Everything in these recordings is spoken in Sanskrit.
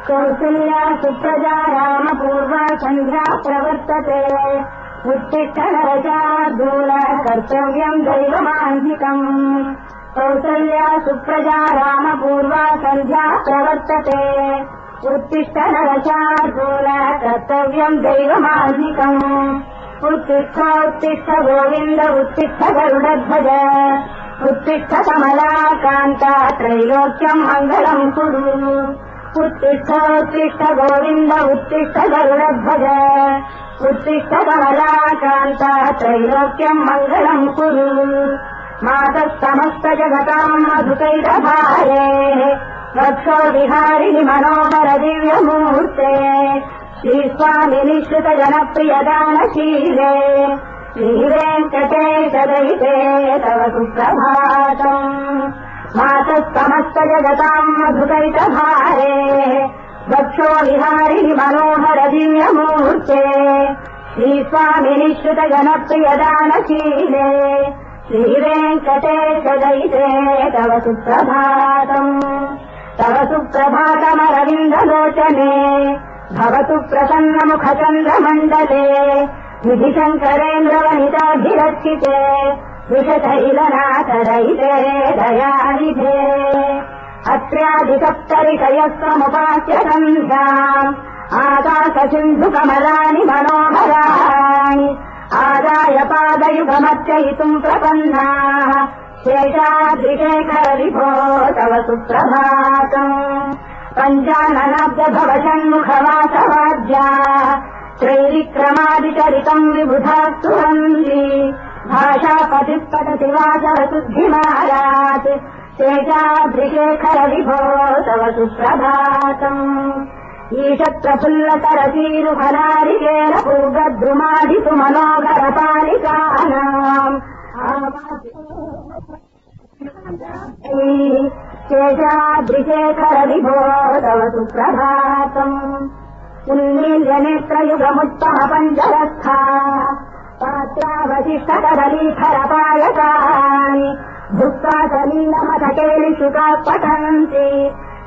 कौसल्या सुप्रजा रामपूर्वा सन्ध्या प्रवर्तते उत्तिष्ठ नरशार्दूल कर्तव्यम् दैवमान्धिकम् कौसल्या सुप्रजा रामपूर्वा सन्ध्या प्रवर्तते उत्तिष्ठ नरशार्दूल कर्तव्यम् दैवमान्धिकम् उत्तिष्ठ उत्तिष्ठ गोविन्द उत्तिष्ठ गरुडध्वज उत्तिष्ठ कमलाकान्ता त्रैलोक्यम् मङ्गलम् कुरु उत्तिष्ठ उत्तिष्ठ गोविन्द उत्तिष्ठ गरुडध्वज उत्तिष्ठ कमलाकान्ता त्रैलोक्यम् मङ्गलम् कुरु मातः समस्त जगताम् मधुकैटभारेः वक्षो विहारिणि मनोहर दिव्यमूर्ते श्रीस्वामिनि श्रुत जनप्रियदानशीले श्रीवेङ्कटेश दयिते तव सुप्रभातम् मातः समस्त जगताम् मधुकैटभारेः वक्षो विहारिणि मनोहर दिव्यमूर्ते श्रीस्वामिनि श्रुत जनप्रियदानशीले श्रीवेङ्कटेश दयिते तव सुप्रभातम् तव सुप्रभातमरविन्दलोचने भवतु प्रसन्नमुखचन्द्रमण्डले विधिशङ्करेन्द्रवनिताभिरक्षिते वृषशैलनाथरहिते दयानिधे अत्र्यादिसप्तरिषयस्वमुपास्य सन्ध्याम् आकाशसिन्धुकमलानि मनोहराणि आदाय पादयुगमर्चयितुम् प्रपन्नाः शेषाद्रिशेखर विभो तव सुप्रभातम् पञ्चाननाब्जभवषण्मुखवासवाद्या त्रैविक्रमादिचरितम् विबुधा सुरन्ति भाषापतिः पठति वासवशुद्धिमारात् शेषाद्रिशेखर विभो तव सुप्रभातम् ईशप्रफुल्लतरतीरुफलारिकेन पूर्वद्रुमादितु मनोहरपालिकानाम् शेषाद्रिशेखर विभो तव सुप्रभातम् उन्मील्यनेत्रयुगमुत्तम पञ्चरस्था पात्रावशिष्टकदलीफलपायकानि भुक्त्वा सलीलमथकेलिशुकाः पठन्ति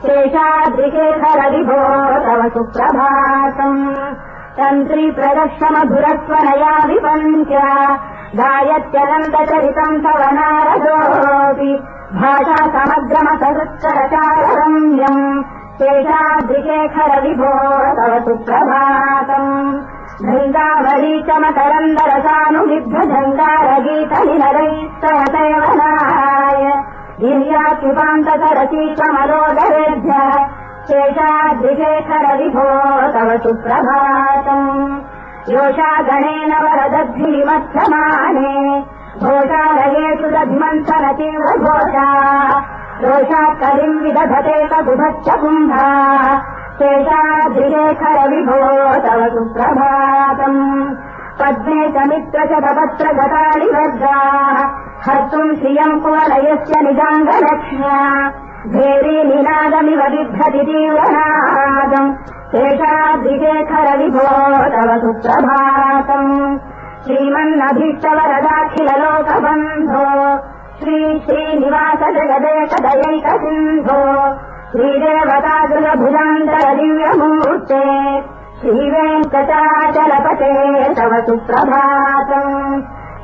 शेषाद्रिशेखर विभो तव सुप्रभातम् तन्त्री प्रदर्शमधुरस्वनया विपञ्च गायत्यनन्दचरितम् तव नारदोऽपि भाषा समग्रमसहृत्करचाररम्यम् शेषाद्रिशेखर विभो तव सुप्रभातम् भृङ्गावली च मकरन्दरसानुविद्धझङ्गारगीतनिनरैस्तवसेवनाय गिर्यात्युपान्तसरसीकमलोदरेभ्यः शेषाद्रिशेखर विभो तव सुप्रभातम् योषागणेन वरदद्भिमध्यमाने घोषालयेषु दधिमन्थनतीव्रघोषा रोषात् कलिम् विदधते ककुभश्च कुम्भा शेषाद्रिशेखर विभो तव सुप्रभातम् पद्मे च मित्र च तपत्र गतानि वर्गाः हर्तुम् श्रियम् कुवलयस्य निजाङ्गलक्ष्म्या भेरी निनादमिव बिभ्रति तीव्रनादम् शेषाद्रिशेखर विभो तव सुप्रभातम् श्रीमन्नभीष्टवरदाखिललोकबन्धो श्री श्रीनिवास जगदेकदयैक सिन्धो श्रीदेवतागृहभुजान्तर दिव्यमूर्ते श्रीवेङ्कटाचलपते तव सुप्रभातम्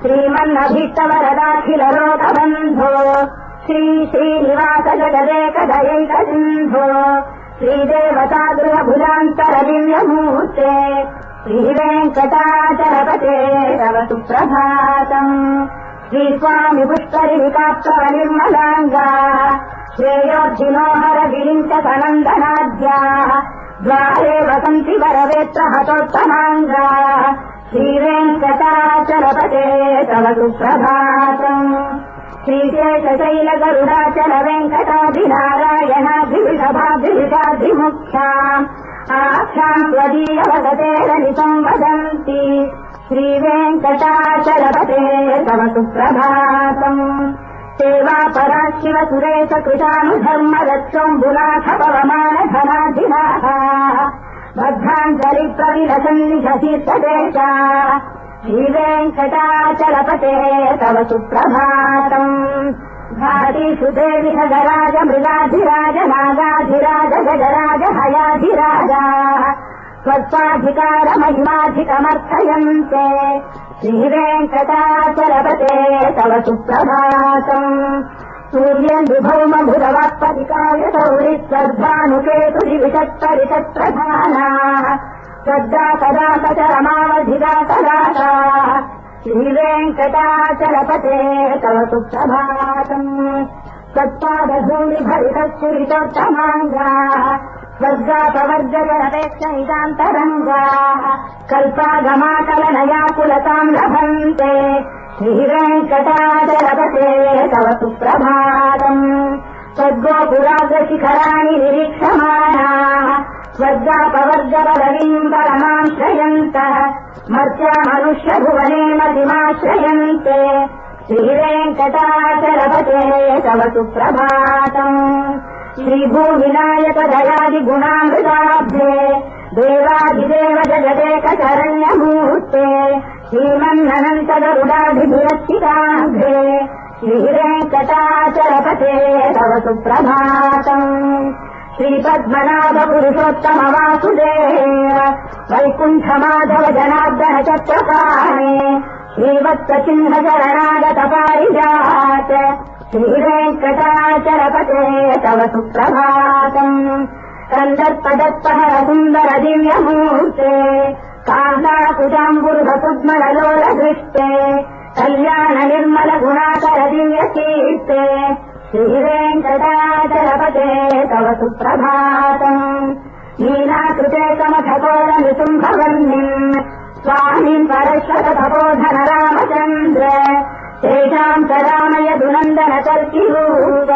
श्रीमन्नभीष्टवरदाखिललोकबन्धो श्री श्रीनिवास जगदेकदयैक सिन्धो श्रीदेवतागृहभुजान्तर दिव्यमूर्ते श्रीवेङ्कटाचलपते तव सुप्रभातम् श्रीस्वामि पुष्करिणिकाप्तवनिर्मलाङ्गाः श्रेयोर्धिनोहर विलिञ्चकनन्दनाद्याः द्वारे वसन्ति वरवेत्र हतोत्तमाङ्गाः श्रीवेङ्कटाचलपते तव सुप्रभातम् श्रीशेषशैलगरुडाचल वेङ्कटाभिनारायणाभिवृषभाभिवृषाभिमुख्याम् आख्याम् त्वदीयवदतेरनितम् वदन्ति श्रीवेङ्कटाचलपते तव सुप्रभातम् सेवापरा शिव सुरेश कृतानुधर्मदक्षोऽम्बुनाथ पवमानधनाधिनाः बद्धाञ्जलिप्रविलसन्निषशीर्षदेशा श्रीवेङ्कटाचलपते तव सुप्रभातम् भातीषु देवि खगराज मृगाधिराज नागाधिराज गजराज हयाधिराजाः स्वस्वाधिकारमहिमाधिकमर्थयन्ते श्रीवेङ्कटाचलपते तव सुप्रभातम् सूर्येन्दुभौमभुरवात्पदिकाय सौरिस्वर्धानुकेतुरिविषत्परिषत्प्रधानाः श्रद्धाकदाकचरमावधिदाकदाताः श्रीवेङ्कटाचलपते तव सुप्रभातम् सत्पादधूलिभरितस्फुरितोत्तमाङ्गाः स्वर्गापवर्गजनपेक्षैतान्तरङ्गाः कल्पागमाकलनयाकुलताम् लभन्ते श्रीवेङ्कटाचलपते तव सुप्रभातम् स्वर्गोपुराग्रशिखराणि निरीक्षमाणाः स्वर्गापवर्गपदवीम् परमाम् श्रयन्तः मर्त्या मनुष्यभुवने मतिमाश्रयन्ते श्रीवेङ्कटाचलपते तव सुप्रभातम् श्रीभूविनायक दयादिगुणामृताब्धे देवादिदेव जगदेकशरण्यमूर्ते श्रीमन्ननन्त गरुडाभिभिरक्षिताग्रे श्रीवेङ्कटाचलपते तव सुप्रभातम् श्रीपद्मनाभ पुरुषोत्तम वासुदेव वैकुण्ठमाधव जनार्दन चक्रपाणे श्रीवत्सचिह्न शरणागत पारिजात श्रीवेङ्कटाचलपते तव सुप्रभातम् कन्दर्पदत्तहर सुन्दर दिव्यमूर्ते कान्ताकुजाम्बुरुहसुग्मललोलदृष्टे कल्याण निर्मल गुणाकर दिव्यकीर्ते श्रीवेङ्कटाचलपते तव सुप्रभातम् नीलाकृते कमठकोर निसुम्भवर्णिम् स्वामिन् परश्वत तपोधन रामचन्द्र तेषाम् च रामयदुनन्दन कल्किरूप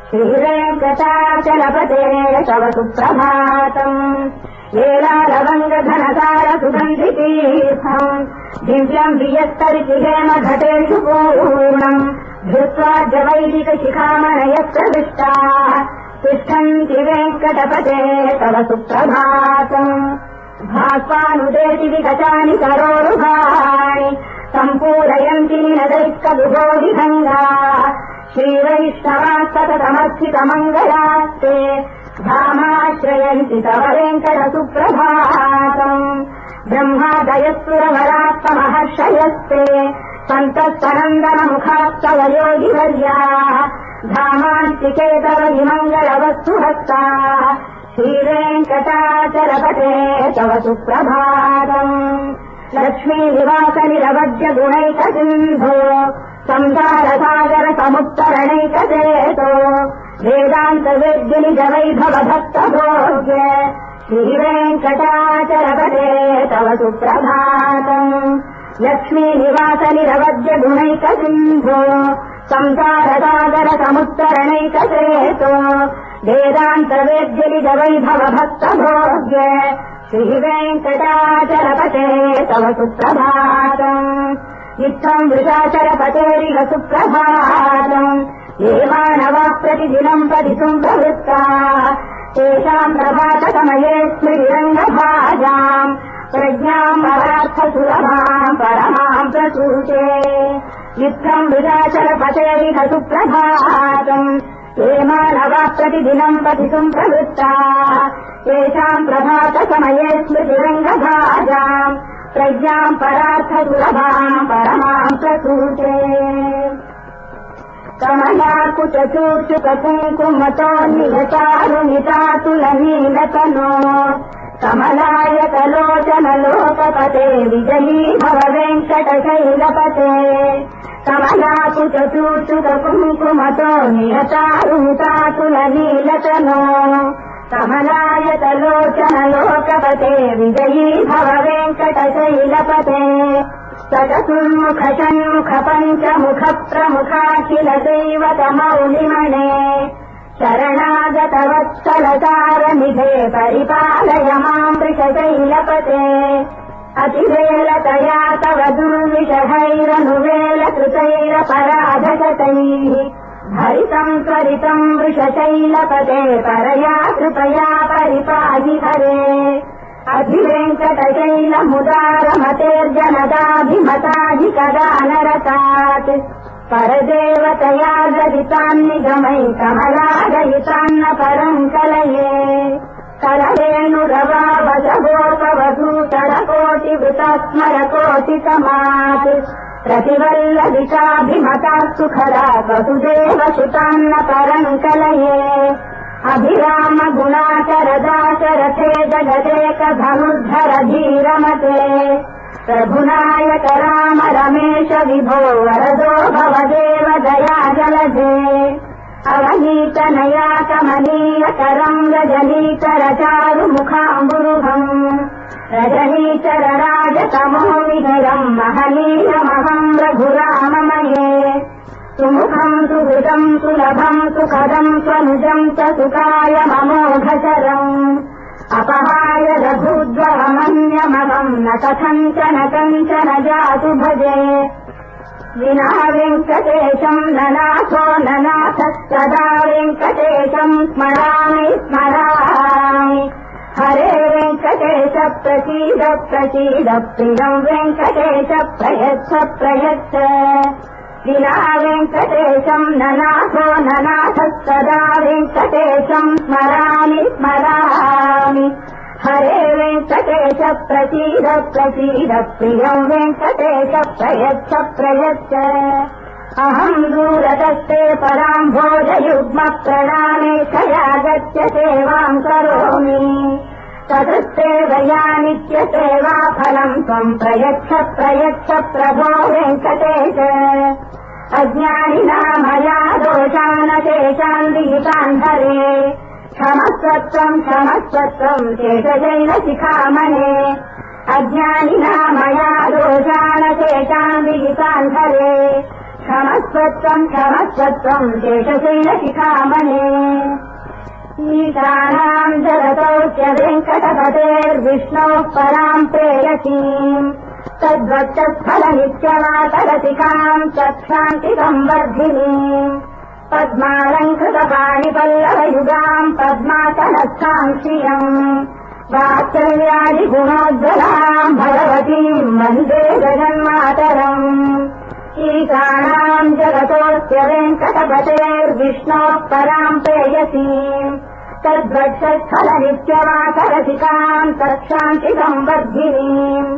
श्रीवेङ्कटाचलपते तव सुप्रभातम् येलालवङ्गधनसार सुगन्धितीर्थम् दिव्यम् वियस्तरिचिहेम घटेषु पूर्णम् धृत्वा जवैदिकशिखामणयः प्रविष्टाः तिष्ठन्ति वेङ्कटपते तव सुप्रभातम् भास्वानुदेति विगतानि करोरुहाणि सम्पूरयन्ति निनदैकविभोधिभङ्गाः श्रीवैष्णवाः सततमर्चितमङ्गलास्ते धामाश्रयन्ति तव वेङ्कट सुप्रभातम् ब्रह्मादयस्सुरवरात्महर्षयस्ते सन्तस्तनन्दनमुखास्तव योगिवर्याः धामास्तिके तव विमङ्गलवस्तुहस्ताः श्रीवेङ्कटाचलपते तव सुप्रभातम् लक्ष्मीनिवासनिरवद्य गुणैकसिन्धो संसारसागर समुत्तरणैकचेतो वेदान्तवेद्यनिज वैभवभक्तभोग्य श्रीवेङ्कटाचलपते तव सुप्रभातम् लक्ष्मीनिवासनिरवद्य गुणैकसिन्धो संसारसागर समुत्तरणैकचेतो वेदान्तवेद्यनिज वैभवभक्तभोग्य श्रीवेङ्कटाचलपते तव सुप्रभातम् इत्थम् वृषाचलपतेरिह सुप्रभातम् ये मानवाः प्रतिदिनम् पठितुम् प्रवृत्ताः तेषाम् प्रभातसमये स्मृतिरङ्गभाजाम् प्रज्ञाम् परार्थसुलभाम् परमाम् प्रसूते इत्थम् वृषाचलपतेरिह सुप्रभातम् ये मानवाः प्रतिदिनम् पठितुम् प्रवृत्ताः तेषाम् प्रभातसमये स्मृतिरङ्गभाजाम् प्रज्ञाम् परार्थसुलभाम् परमाम् प्रसूते कमलाकुचूर्चुककुङ्कुमतो निगचारुनितातुलनीलतनो कमलायतलोचनलोकपते विजयी भव वेङ्कटशैलपते कमलाकुचूर्चुककुङ्कुमतो निगचारुनितातुलनीलतनो कमलायतलोचनलोकपते विजयी भव वेङ्कटशैलपते सचतुर्मुख षण्मुख पञ्चमुख प्रमुखाखिल दैवतमौलिमणे शरणागतवत्सलतारनिधे परिपालय माम् वृषशैलपते अतिवेलतया तव दुर्विषहैरनुवेलकृतैरपराधशतैः हरितम् त्वरितम् वृषशैलपते परया कृपया परिपाहि हरे अधिवेङ्कटशैलमुदारमतेर्जनदाभिमताधिकदानरतात् परदेवतया गदितान्निगमै कमलादयितान्न परम् कलये कररेणुरवावसगोपवधूतरकोटिवृतात्मरकोटितमात् प्रतिवल्लविकाभिमतात् सुखरात् वसुदेवसुतान्न परम् कलये अभिराम गुणाकरदाशरथे जगदेकधनुर्धर धीरमते प्रभुनायक राम रमेश विभो वरदो भवदेव दया जलधे अवनीतनया कमनीयकरम् रजनीकर चारुमुखाम्बुरुहम् रजनीकर राजतमो विहरम् महनीयमहम् रघुराममये सुमुखम् सुहृदम् सुलभम् सुखदम् स्वनुजम् च सुखायममोघचरम् अपहाय रघुद्वहमन्यमहम् न कथञ्चन कञ्चन जातु भजे विना वेङ्कटेशम् ननाथो ननाथः सदा वेङ्कटेशम् स्मरामि स्मरामि हरे वेङ्कटेश प्रसीद प्रसीद प्रियम् वेङ्कटेश प्रयच्छ प्रयच्छ विना वेङ्कटेशम् ननाथो ननाथः सदा वेङ्कटेशम् स्मरामि स्मरामि हरे वेङ्कटेश प्रसीद प्रसीद प्रियम् वेङ्कटेश प्रयच्छ प्रयच्छ अहम् दूरदस्ते पराम् भोजयुग्म प्रणामे कयागत्य सेवाम् करोमि तदस्ते वया नित्यसेवा फलम् त्वम् प्रयच्छ प्रयच्छ प्रभो वेङ्कटेश अज्ञानिना मया दोषानशेषान् विहितान् हरे क्षमस्वत्वम् क्षमस्वत्वम् शेषशैलशिखामणे अज्ञानिना मया दोषानशेषान् विहितान् हरे क्षमस्वत्वम् क्षमस्वत्वम् शेषशैलशिखामणे ईशानाम् जगतोऽस्य वेङ्कटपतेर्विष्णोः पराम् प्रेयसीम् तद्वक्षस्थलनित्यवातरसिकाम् चक्षान्तिसंवर्धिनीम् पद्मालङ्कृतपाणिपल्लवयुगाम् पद्मासनस्थाम् श्रियम् वात्सल्यादिगुणोज्ज्वलाम् भगवतीम् वन्दे जगन्मातरम् ईशानाम् जगतोऽस्य वेङ्कटपतेर्विष्णोः पराम् प्रेयसीम् तद्वक्षस्थलनित्यवासरसिकाम् चक्षान्तिसंवर्धिनीम्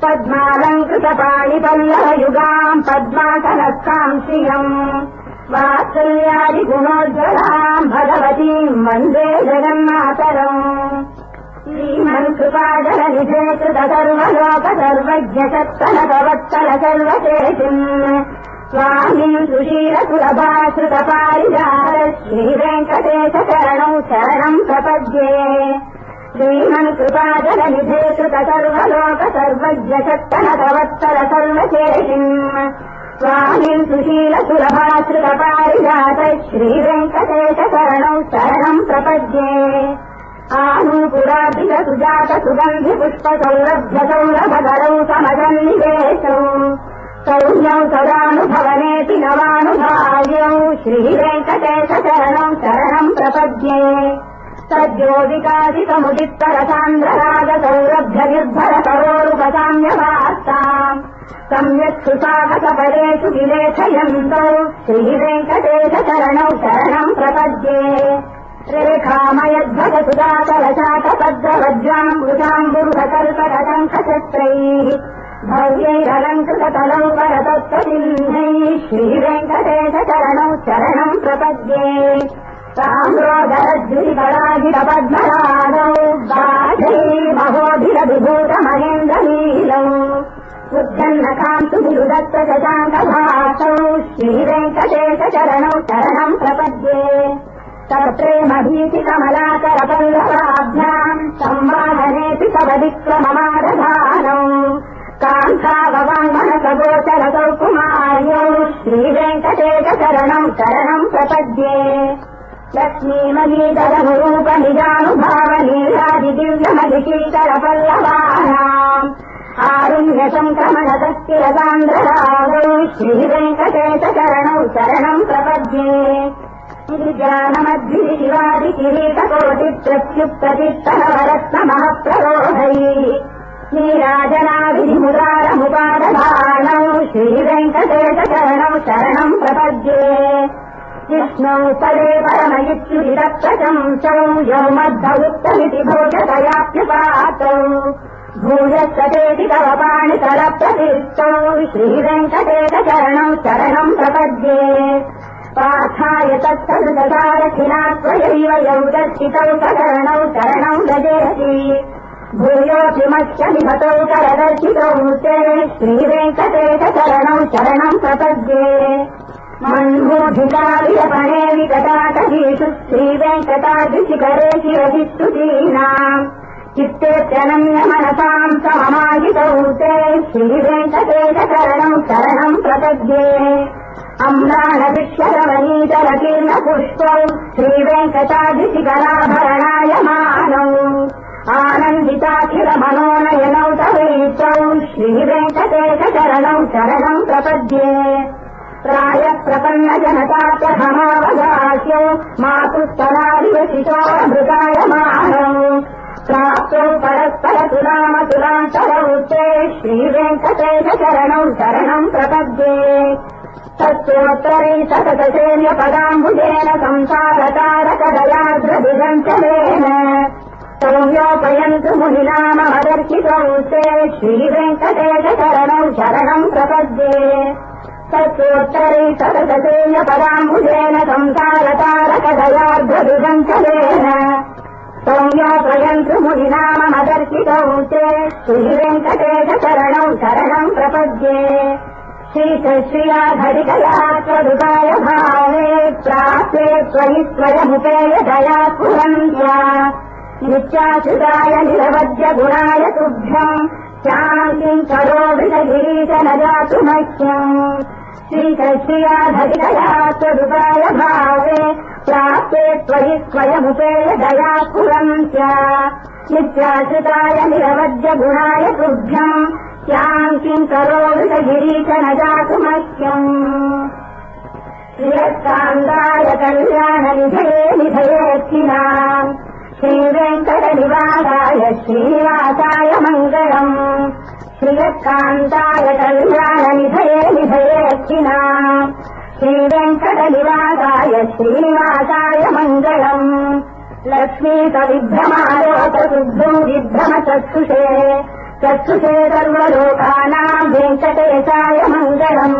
पद्मालङ्कृतपाणिपल्लवयुगाम् पद्मासनस्थाम् श्रियम् वात्सल्यादिगुणोज्ज्वलाम् भगवतीम् वन्दे जगन्मातरम् श्रीमन्कृपाजलनिधे कृत सर्वलोक सर्वज्ञ सत्तनभवत्तल सर्वशेषिम् स्वामीम् सुशीलसुलभाश्रितपारिजात श्रीवेङ्कटेश शरणौ शरणम् प्रपद्ये श्रीमन्कृपाजलनिधे कृत सर्वलोक सर्वज्ञ सत्तनभवत्तल सर्वशेषिम् स्वामीम् सुशीलसुलभाश्रितपारिजात श्रीवेङ्कटेश शरणौ शरणम् प्रपद्ये आनूपुराधिक सुजात सुगन्धि पुष्प सौरभ्य सौरभधरौ समसन्निवेशौ सौम्यौ सदानुभवनेति नवानुभाव्यौ श्रीवेङ्कटेश शरणौ शरणम् प्रपद्ये सद्योदिकादिकमुदित्तरसान्द्रराग सौरभ्य निर्भर करोरुपसाम्यवास्ताम् सम्यक् सुसाहसपदेषु विलेखयन्तौ श्रीवेङ्कटेश शरणौ शरणम् प्रपद्ये रेखामयद्भगसुदातलशातपद्रवज्राम्बुजाम्बुरुहकल्पकटङ्कशस्त्रैः भव्यैरलङ्कृततलौ परतत्त्वचिह्नैः श्रीवेङ्कटेश शरणौ शरणम् प्रपद्ये ताम्रोदरद्विकराजितपद्मरागौ बाधैर्महोधिरविभूतमहेन्द्रनीलौ उद्धन्नकान्तु विरुदत्त शशाङ्कभासौ श्रीवेङ्कटेश शरणौ शरणम् प्रपद्ये तत्प्रेमभीतिकमलाकरपल्लवाभ्याम् संवाहनेऽपि तव विक्रममादधानौ कान्ताववाङ्मनसगोचरसौ कुमार्यौ श्रीवेङ्कटेश शरणौ शरणम् प्रपद्ये लक्ष्मीमलीदलमुरूपनिजानुभावनीलादिदिव्यमधिशीकरपल्लवानाम् आरुण्यसङ्क्रमणतस्थिरसान्द्ररागौ श्रीवेङ्कटेश शरणौ शरणम् प्रपद्ये गिरिजानमद्भिः शिवादिकिरीटकोटिप्रत्युत्पतित्तनवरत्नमः प्ररोहैः नीराजनाभिमुदारमुपादधानौ श्रीवेङ्कटेशचरणौ शरणम् प्रपद्ये विष्णौ पदे परमयुक्तिरप्रशंसौ यौ मद्धौत्तमिति भोजतयाप्युपातौ भूयस्ततेति तव पाणितरप्रतिष्ठौ श्रीवेङ्कटेशचरणौ शरणम् प्रपद्ये पार्थाय तत्सदृशसारथिनात्वयैव यौ दर्शितौ सचरणौ शरणौ व्रजेति भूयोऽपि मत्स्य निहतौ करदर्शितौ ते श्रीवेङ्कटेशचरणौ शरणम् प्रपद्ये मन्मूढिकाविलपणे विकटाटवीषु श्रीवेङ्कटाद्रिशिखरे शिरसिस्तुतीनाम् चित्तेत्यनन्य मनसाम् सममाहितौ ते श्रीवेङ्कटेशचरणौ शरणम् प्रपद्ये अम्लानविक्षरवनीतरकीर्णपुष्पौ श्रीवेङ्कटाद्रिशिखराभरणायमानौ आनन्दिताखिलमनोनयनौ तवेतौ श्रीवेङ्कटेशचरणौ शरणम् प्रपद्ये प्रायः प्रपन्नजनताप्रथमावगाह्यौ मातुस्तनादिवशिशोऽमृतायमानौ प्राप्तौ परस्परतुलामतुलान्तरौ ते श्रीवेङ्कटेशचरणौ शरणम् प्रपद्ये तत्रोत्तरै सततसेव्यपदाम्बुजेन संसारतारकदयाद्रदिगञ्चलेन सौम्योपयन्तु मुनिनामदर्शितौ ते श्रीवेङ्कटेशचरणौ शरणम् प्रपद्ये तत्रोत्तरै सततसेव्यपदाम्बुजेन संसारतारकदयाद्रदिगञ्चलेन सौम्योपयन्तु मुनिनामदर्शितौ ते श्रीवेङ्कटेशचरणौ शरणम् प्रपद्ये श्रीश्रियाधरिकया त्वदुपाय भावे प्राप्ते त्वयि स्वयमुपेय दया कुरन्त्या नित्याश्रिताय निरवद्य गुणाय तुभ्यम् शान्तिम् करो वृषगिरीश न जातु मह्यम् श्रीश्रियाधरिकया त्वदुपाय भावे प्राप्ते त्वयि स्वयमुपेय दया कुरन्त्या नित्याश्रिताय निरवद्य गुणाय तुभ्यम् शान्तिम् करो वृषगिरीश न जातु मह्यम् श्रियस्कान्ताय कल्याणनिधये निधयेऽर्थिनाम् श्रीवेङ्कटनिवासाय श्रीनिवासाय मङ्गलम् श्रियस्कान्ताय कल्याणनिधये निधयेऽर्थिनाम् श्रीवेङ्कटनिवासाय श्रीनिवासाय मङ्गलम् लक्ष्मीकविभ्रमालोकशुद्धम् विभ्रमचक्षुषे चक्षुषे सर्वलोकानाम् वेङ्कटेशाय मङ्गलम्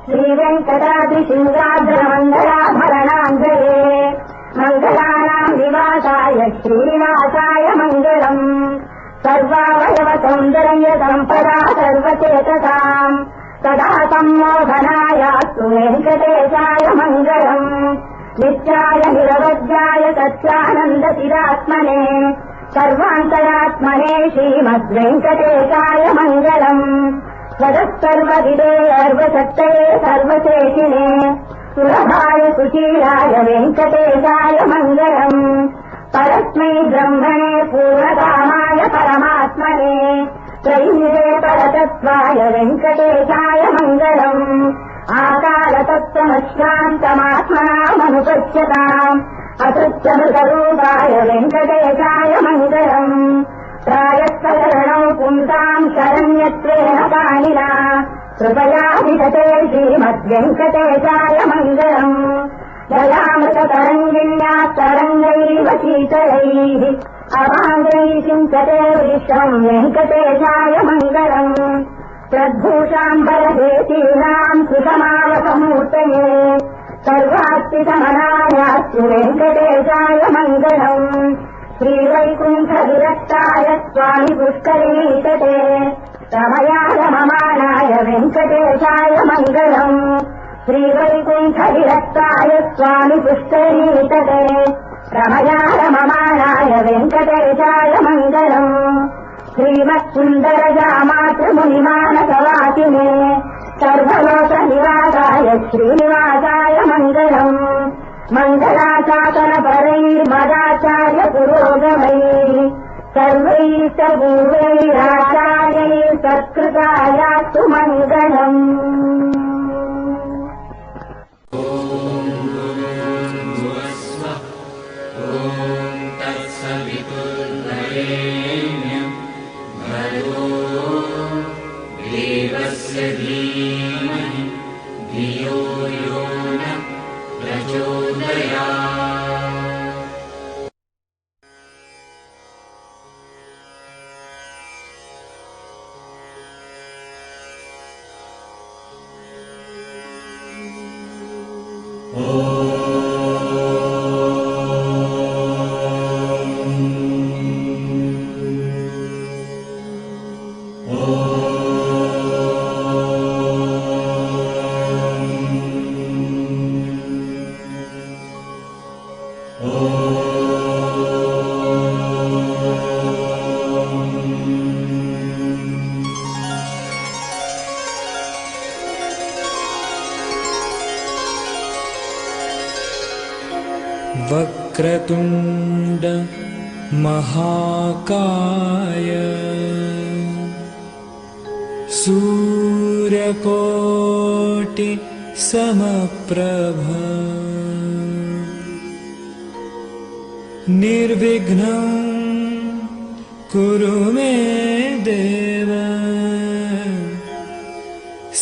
श्रीवेङ्कटाद्रिशृङ्गाद्रमङ्गलाभरणाञ्जले मङ्गलानाम् निवासाय श्रीनिवासाय मङ्गलम् सर्वावयवसौन्दर्यसम्पदा सर्वचेतसाम् सदा सम्मोहनायास्तु वेङ्कटेशाय मङ्गलम् नित्याय निरवध्याय सत्यानन्दचिदात्मने सर्वान्तरात्मने श्रीमद्वेङ्कटेशाय मङ्गलम् स्वतः सर्वशक्तये सर्वशेषिणे सुलभाय सुशीलाय वेङ्कटेशाय मङ्गलम् परस्मै ब्रह्मणे पूर्णकामाय परमात्मने त्रयीरे परतत्त्वाय वेङ्कटेशाय मङ्गलम् आकारतत्त्वमशान्तमात्मनामनुपश्यताम् अतृत्यमृतरूपाय वेङ्कटेशाय मङ्गलम् प्रायत्तरणौ पुंसाम् शरण्यत्वेन पाणिना कृपया विगते श्रीमद्वेङ्कटेशाय मङ्गलम् दयामृततरङ्गिण्या तरङ्गैव शीतलैः अभाङ्गैः सिञ्चते विश्वम् वेङ्कटेशाय मङ्गलम् प्रद्भूषाम्बरदेशीनाम् सुतमावसमूर्तये सर्वात्मिकमनायास्तु वेङ्कटेशाय मङ्गलम् श्रीवैकुण्ठविरक्ताय स्वामि पुष्करीतटे रमयाय ममानाय वेङ्कटेशाय मङ्गलम् श्रीवैकुण्ठविरक्ताय स्वामि पुष्करीतटे रमयाय ममानाय वेङ्कटेशाय मङ्गलम् श्रीमत्सुन्दरजामातृमुनिमानसवासिने सर्वलोकनिवासाय श्रीनिवासाय मङ्गलम् मङ्गलाशासनपरैर्मदाचार्य पुरोगमैः सर्वैः पूर्वैराचार्यैः सत्कृतायास्तु मङ्गलम् ॐ तत्सवितुर्वरेण्यं भर्गो सुदया वक्रतुण्ड महाकाय सूर्यकोटि समप्रभ निर्विघ्नं कुरु मे देव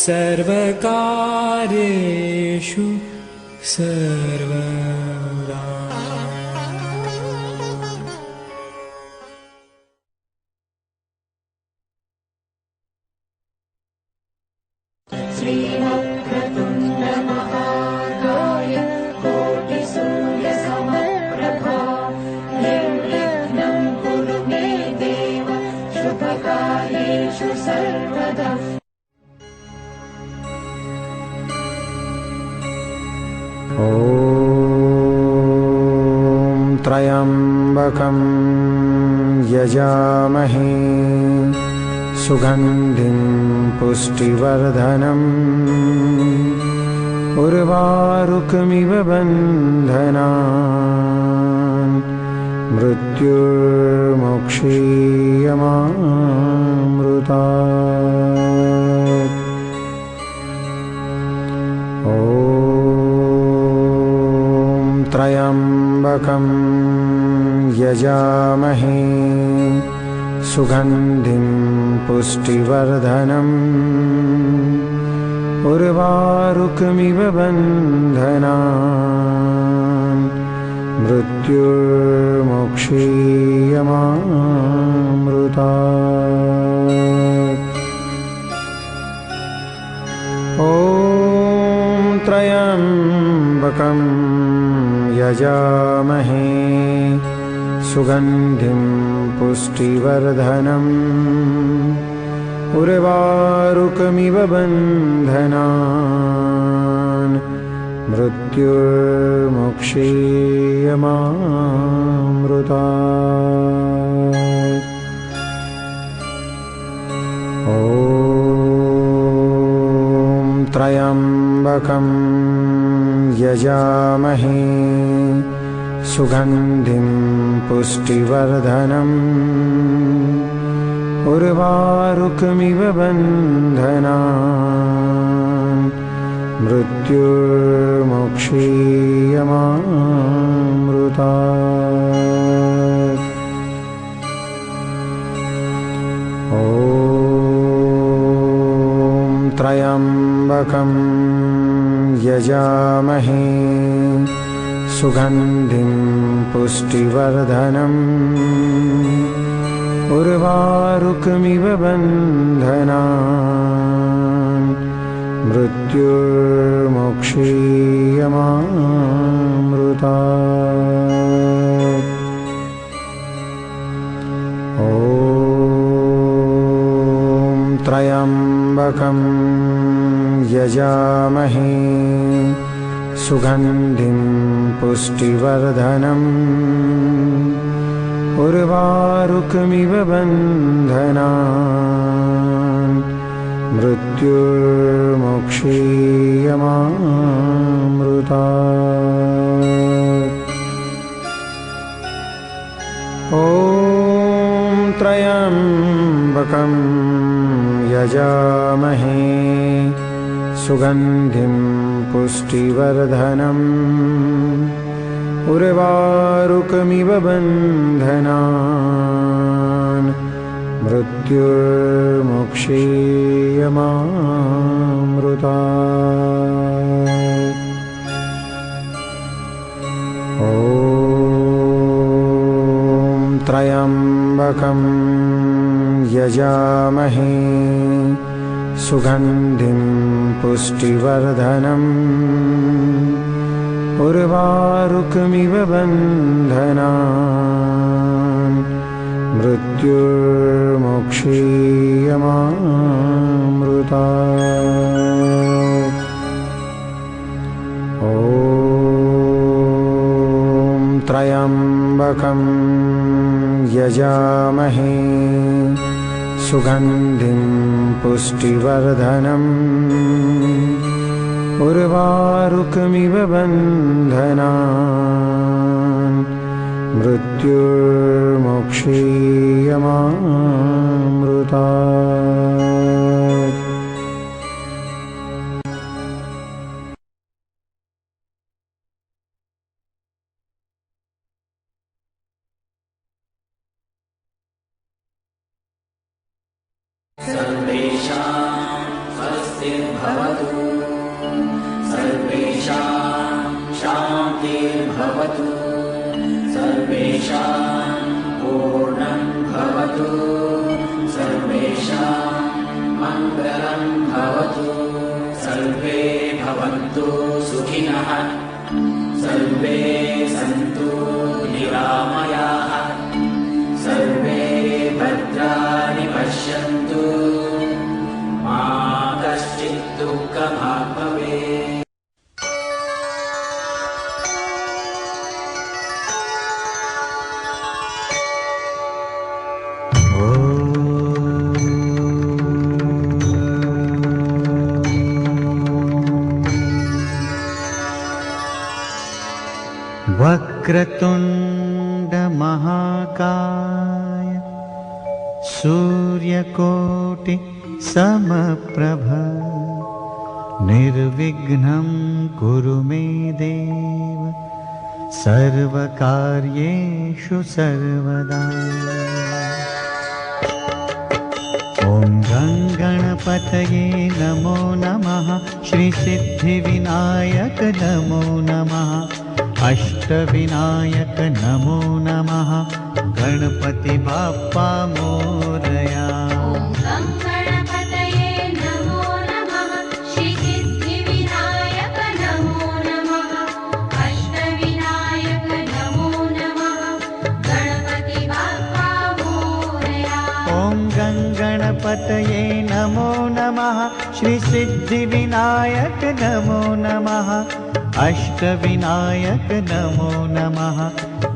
सर्वकार्येषु सर्वदा। श्रीवक्रतुण्ड महाकाय कोटिसूर्यसमप्रभा निर्विघ्नं कुरु मे देव शुभकार्येषु सर्वदा। ॐ त्र्यम्बकं यजामहे सुगन्धिं पुष्टिवर्धनम् उर्वारुकमिव बन्धनान् मृत्युर्मोक्षीयमामृतात्। ॐ त्र्यम्बकं यजामहे सुगन्धिं पुष्टिवर्धनम् उर्वारुकमिव बन्धनान् मृत्युर्मोक्षीयमामृतात्। ॐ त्र्यम्बकं यजामहे सुगन्धिं पुष्टिवर्धनम् उर्वारुकमिव बन्धनान् मृत्युर्मोक्षीयमामृतात्। ॐ त्र्यम्बकं यजामहे सुगन्धिं पुष्टिवर्धनम् उर्वारुकमिव बन्धनान् मृत्युर्मोक्षीयमामृतात्। ॐ त्र्यम्बकं यजामहे सुगन्धिं पुष्टिवर्धनम् उर्वारुकमिव बन्धनान् मृत्युर्मोक्षीयमामृतात्। ॐ त्र्यम्बकं यजामहे सुगन्धिं पुष्टिवर्धनम् उर्वारुकमिव बन्धनान् मृत्युर्मोक्षीयमामृतात्। ॐ त्र्यम्बकं यजामहे सुगन्धिं पुष्टिवर्धनम् उर्वारुकमिव बन्धनान् मृत्युर्मोक्षीयमामृतात्। त्र्यम्बकं यजामहे सुगन्धिं पुष्टिवर्धनम् उर्वारुकमिव बन्धनान् मृत्युर्मोक्षीयमामृतात्। ॐ त्र्यम्बकं यजामहे सुगन्धिं पुष्टिवर्धनम् उर्वारुकमिव बन्धनान् मृत्युर्मोक्षीयमामृतात्। शान्तिर्भवतु, सर्वेषां पूर्णं भवतु, सर्वेषां मङ्गलं भवतु, सर्वे भवन्तु सुखिनः, सर्वे सन्तु निरामयाः, सर्वे भद्राणि पश्यन्तु, मा कश्चित् दुःखभाग् भवेत्। वक्रतुण्डमहाकाय सूर्यकोटि समप्रभ निर्विघ्नं कुरु मे देव सर्वकार्येषु सर्वदा। ॐ गणपतये नमो नमः, श्रीसिद्धिविनायक नमो नमः, अष्टविनायक नमो नमः, गणपति बाप्पा मोरया। गणपतये नमो नमः, श्रीसिद्धिविनायक नमो नमः, अष्टविनायक नमो नमः, गणपति बाप्पा मोरया। ॐ गणपतये नमो नमः, श्रीसिद्धिविनायक नमो नमः, अष्टविनायक नमो नमः,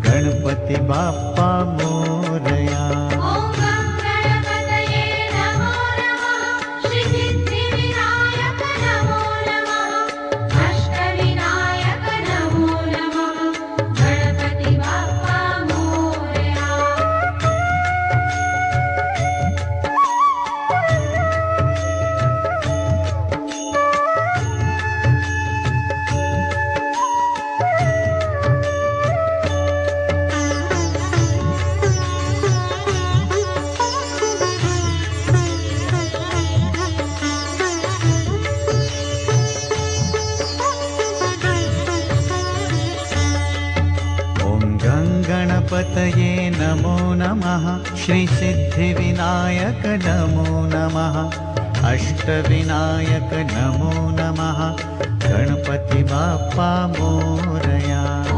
गणपति बाप्पा मोरया। ॐ गणपतये नमो नमः, श्रीसिद्धिविनायक नमो नमः, अष्टविनायक नमो नमः, गणपति बाप्पा मोरया। गणपतये नमो नमः, श्रीसिद्धिविनायक नमो नमः, अष्टविनायक नमो नमः, गणपति बाप्पा मोरया। ॐ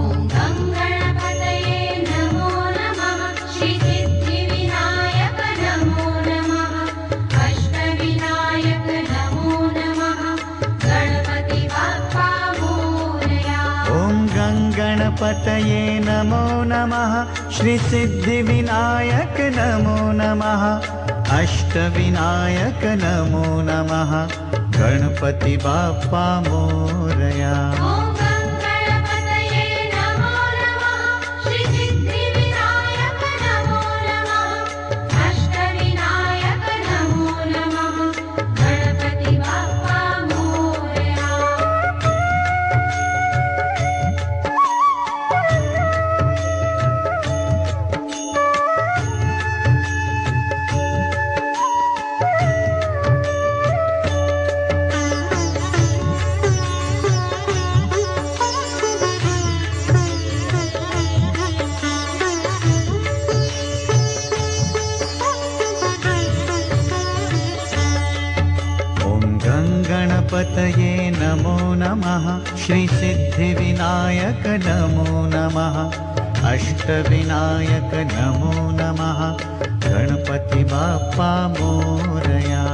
गणपतये नमो नमः, श्रीसिद्धिविनायक नमो नमः, अष्टविनायक नमो नमः, गणपति बाप्पा मोरया। ॐ गणपतये नमो नमः, श्रीसिद्धिविनायक नमो नमः, अष्टविनायक नमो नमः, गणपति बाप्पा मोरया। ॐ गणपतये नमो नमः, श्रीसिद्धिविनायक नमो नमः, अष्टविनायक नमो नमः, गणपति बाप्पा मोरया। श्री सिद्धिविनायक नमो नमः अष्टविनायक नमो नमः गणपति बाप्पा मोरया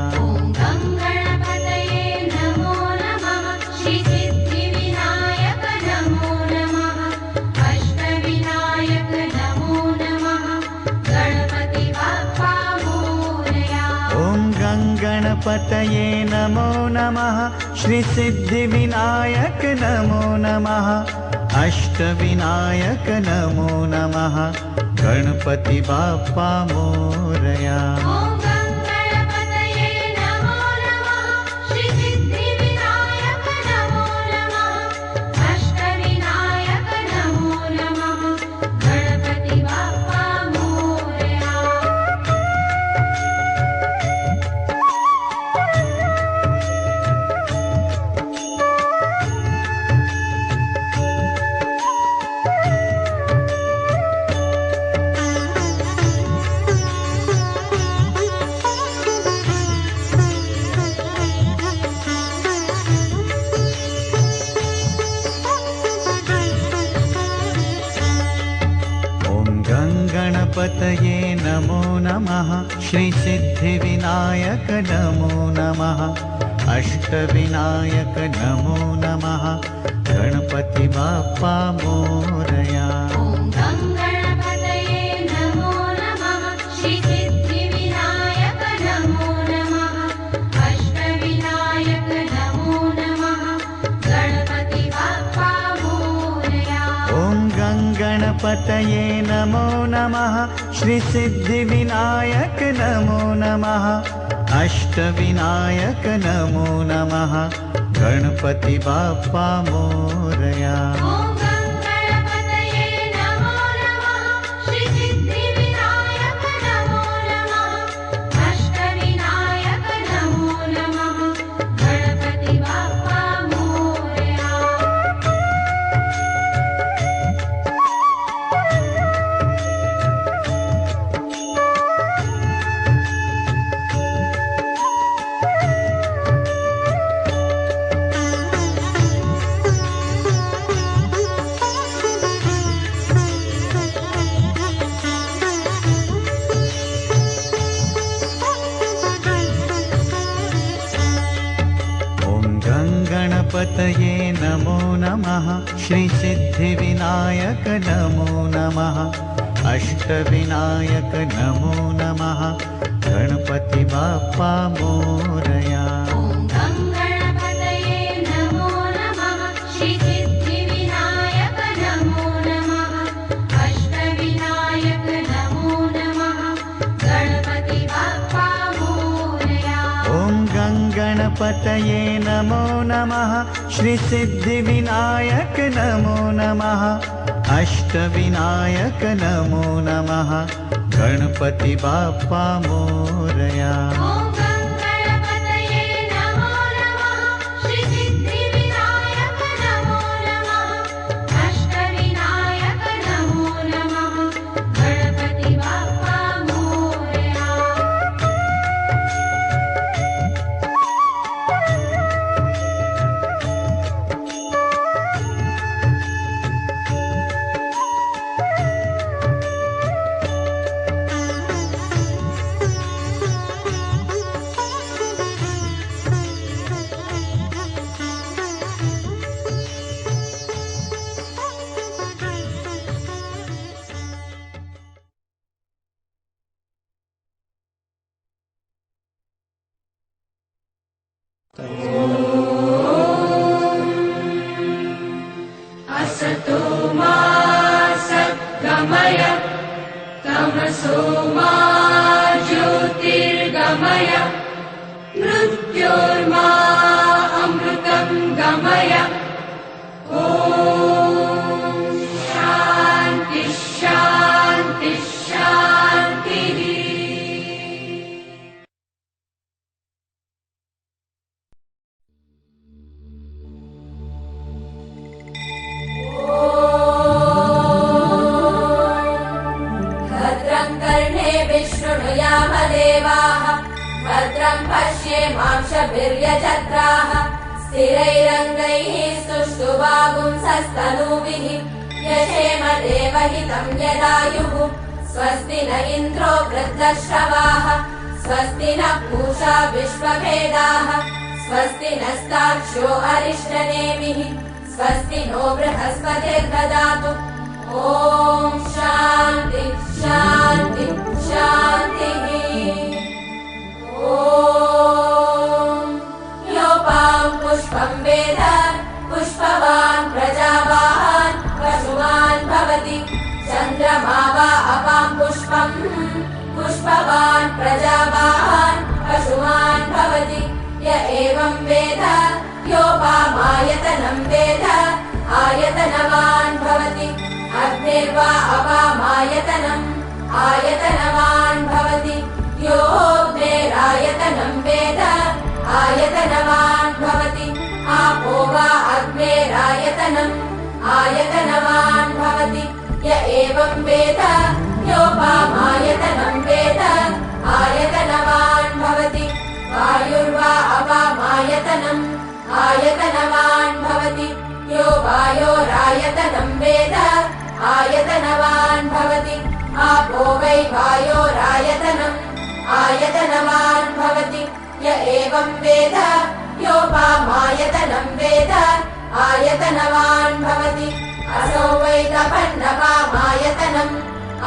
गणपतये नमो नमः श्री सिद्धिविनायक नमो नमः अष्टविनायक नमो नमः गणपति बाप्पा मोरया गणपतये नमो नमः श्री सिद्धिविनायक नमो नमः अष्टविनायक नमो नमः गणपति बाप्पा मोरया गणपतये नमो नमः श्री सिद्धिविनायक नमो नमः अष्टविनायक नमो नमः गणपति बाप्पा मोरया गणपतये नमो नमः श्री सिद्धिविनायक नमो नमः अष्टविनायक नमो नमः गणपति बाप्पा मोरया गणपतये नमो नमः श्री सिद्धिविनायक नमो नमः अष्टविनायक नमो नमः गणपति बाप्पा मोरया असतो मा सद्गमय तमसो मा ज्योतिर्गमय मृत्योर्मा अमृतं गमय ॐ शान्ति शान्ति शान्तिः भद्रं पश्येमांशभिर्यजत्राः स्थिरैरङ्गैः स्तुष्टुवागुंसस्तनूभिः यशेम देवहितं यदायुः स्वस्ति न इन्द्रो वृद्धश्रवाः स्वस्ति न पूषा विश्ववेदाः स्वस्ति नस्तार्क्ष्यो अरिष्टनेमिः स्वस्ति नो बृहस्पतिर्ददातु ॐ शान्ति शान्ति शान्तिः ॐ योपां पुष्पं वेद पुष्पवान् प्रजावान् पशुमान् भवति चन्द्रमा वा अपां पुष्पं पुष्पवान् प्रजावान् पशुमान् भवति य एवं वेद योपामायतनं वेद आयतनवान् भवति अग्निर्वा अपामायतनम् आयतनवान् भवति योऽग्नेरायतनं वेद आयतनवान् भवति आपो वा अग्नेरायतनम् आयतनवान् भवति य एवं वेद योपामायतनं वेद आयतनवान् भवति वायुर्वा अपामायतनम् आयतनवान् भवति यो वायोरायतनं वेद आयतनवान् भवति आपो वै वायोरायतनम् आयतनवान् भवति य एवं वेद योपामायतनं वेद आयतनवान् भवति असौ वै तपन्नपामायतनम्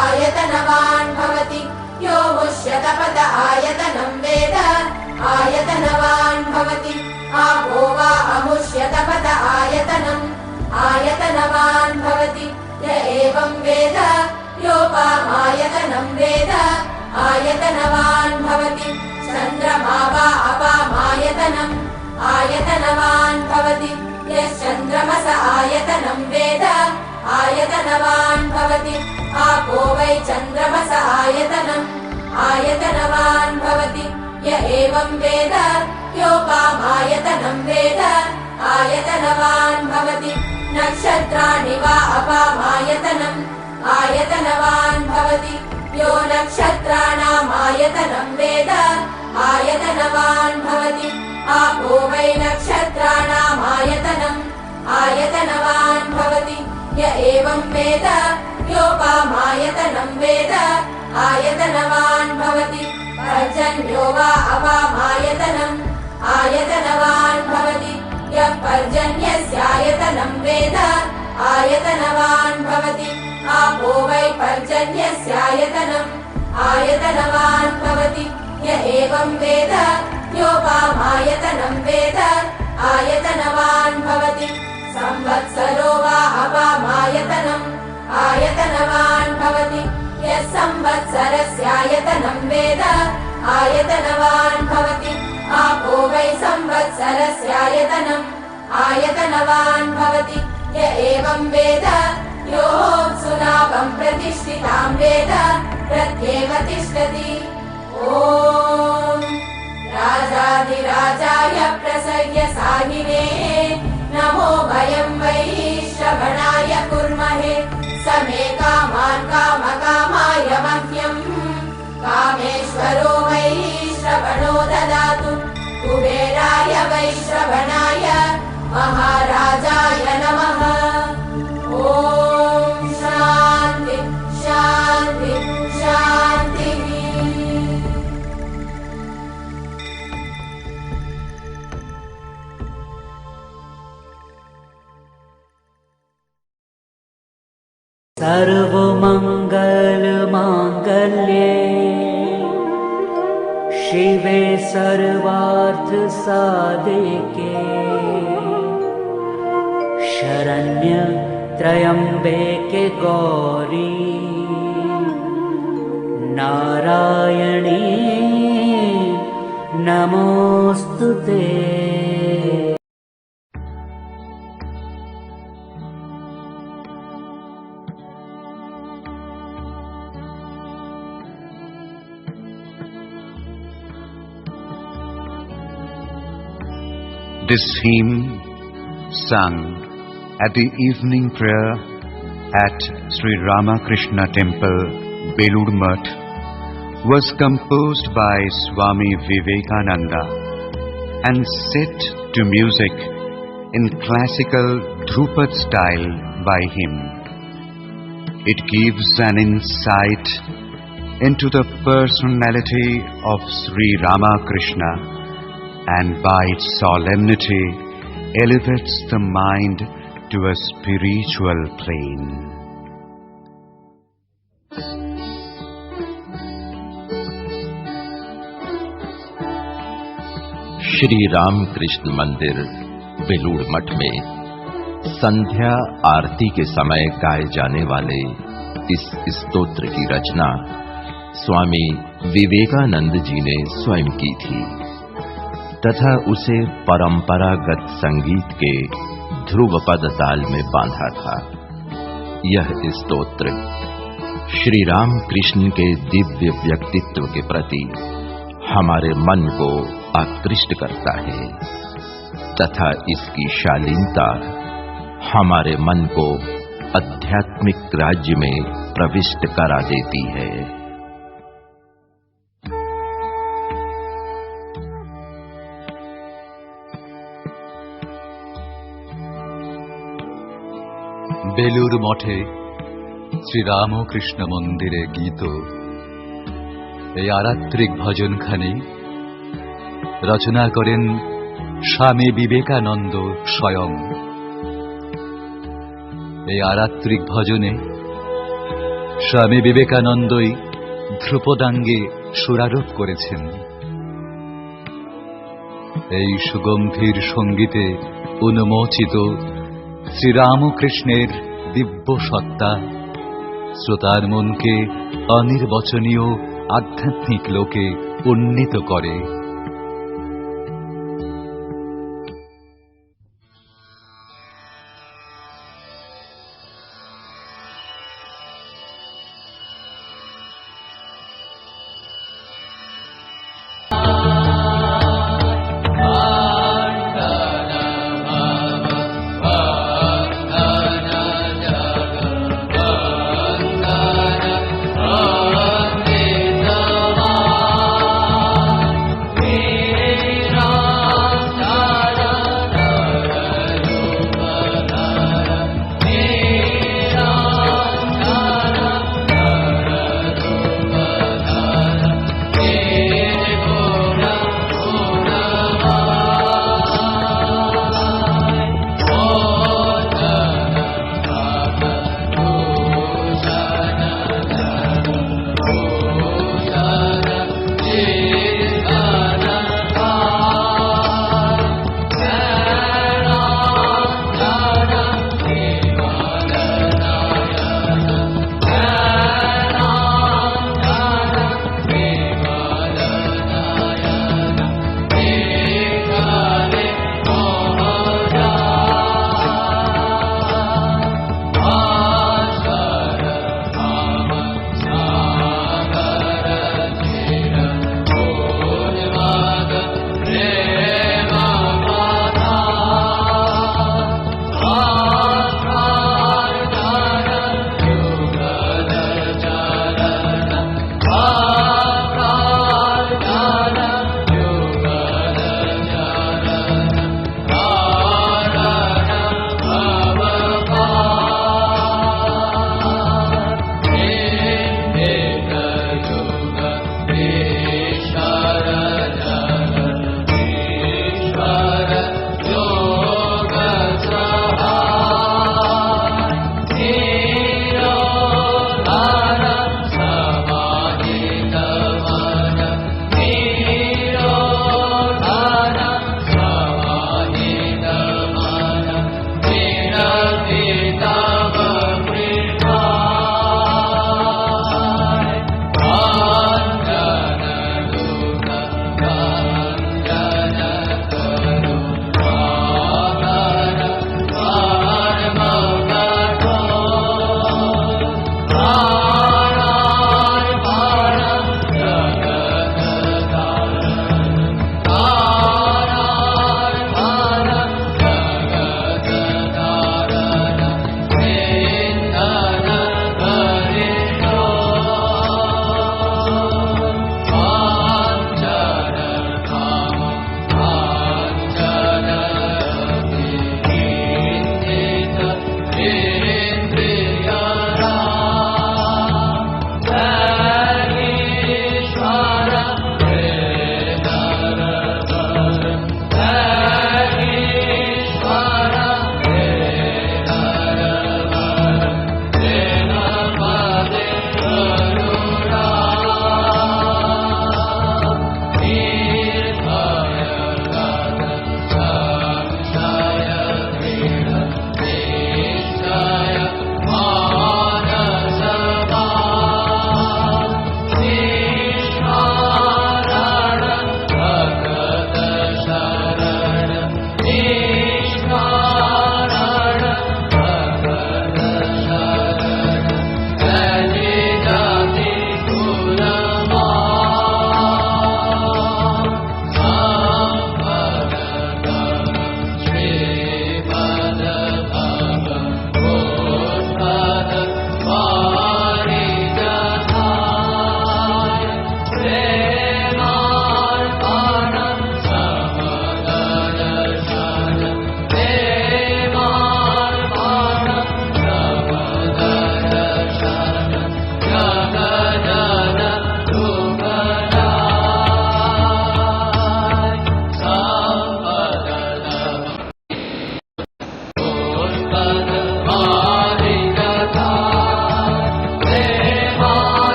आयतनवान् भवति यो मुष्यतपत आयतनं वेद आयतनवान् भवति आपो वा अमुष्यतपत आयतनम् आयतनवान् भवति य एवं वेद योपामायतनं वेद आयतनवान् भवति चन्द्रमा वा अपामायतनम् आयतनवान् भवति यश्चन्द्रमस आयतनं वेद आयतनवान् भवति आपो वै चन्द्रमस आयतनम् आयतनवान् भवति य एवं वेद योपामायतनं वेद आयतनवान् भवति नक्षत्राणि वा अपामायतनम् आयतनवान् भवति यो नक्षत्राणामायतनं वेद आयतनवान् भवति आपो वै नक्षत्राणामायतनम् आयतनवान् भवति य एवं वेद योपामायतनं वेद आयतनवान् भवति पर्जन्यो वा अपामायतनम् आयतनवान् भवति यः पर्जन्यस्यायतनं वेद आयतनवान् भवति आपो वै पर्जन्यस्यायतनम् आयतनवान् भवति य एवं वेद योपामायतनं वेद आयतनवान् भवति संवत्सरो वा अपामायतनम् आयतनवान् भवति यः संवत्सरस्यायतनं वेद आयतनवान् भवति आपो वै संवत्सरस्यायतनम् आयतनवान् भवति य एवं वेद योऽप्सुनाभं प्रतिष्ठितां वेद प्रत्येव तिष्ठति ॐ राजाधिराजाय प्रसह्य साहिने नमो वयं वै श्रवणाय कुर्महे समे कामान् कामकामाय मह्यम् कामेश्वरो वै श्रवणो ददातु कुबेराय वै श्रवणाय महाराजाय नमः ॐ शान्ति शान्ति शान्तिः सर्वमङ्गलमाङ्गल्ये शिवे सर्वार्थसाधिके शरण्य त्र्यम्बके गौरी नारायणी नमोऽस्तुते। This hymn, sung at the evening prayer at Sri Ramakrishna Temple, Belur Math, was composed by Swami Vivekananda and set to music in classical Dhrupad style by him. It gives an insight into the personality of Sri Ramakrishna and by its solemnity elevates the mind to a spiritual plane. Shri Ramakrishna मंदिर बेलूड़ मठ में संध्या आरती के समय गाए जाने वाले इस स्तोत्र की रचना स्वामी विवेकानंद जी ने स्वयं की थी तथा उसे परंपरागत संगीत के ध्रुव पद ताल में बांधा था। यह स्तोत्र श्री राम कृष्ण के दिव्य व्यक्तित्व के प्रति हमारे मन को आकृष्ट करता है तथा इसकी शालीनता हमारे मन को आध्यात्मिक राज्य में प्रविष्ट करा देती है। বেলুড় মঠে শ্রীরামকৃষ্ণ মন্দিরে গীত এই আরাত্রিক ভজনখানি রচনা করেন স্বামী বিবেকানন্দ স্বয়ং। এই আরাত্রিক ভজনে স্বামী বিবেকানন্দই ধ্রুপদাঙ্গে সুরারোপ করেছেন। এই সুগম্ভীর সঙ্গীতে উন্মোচিত শ্রীরামকৃষ্ণের দিব্য সত্তা শ্রোতার মনকে অনির্বচনীয় আধ্যাত্মিক লোকে উন্নীত করে।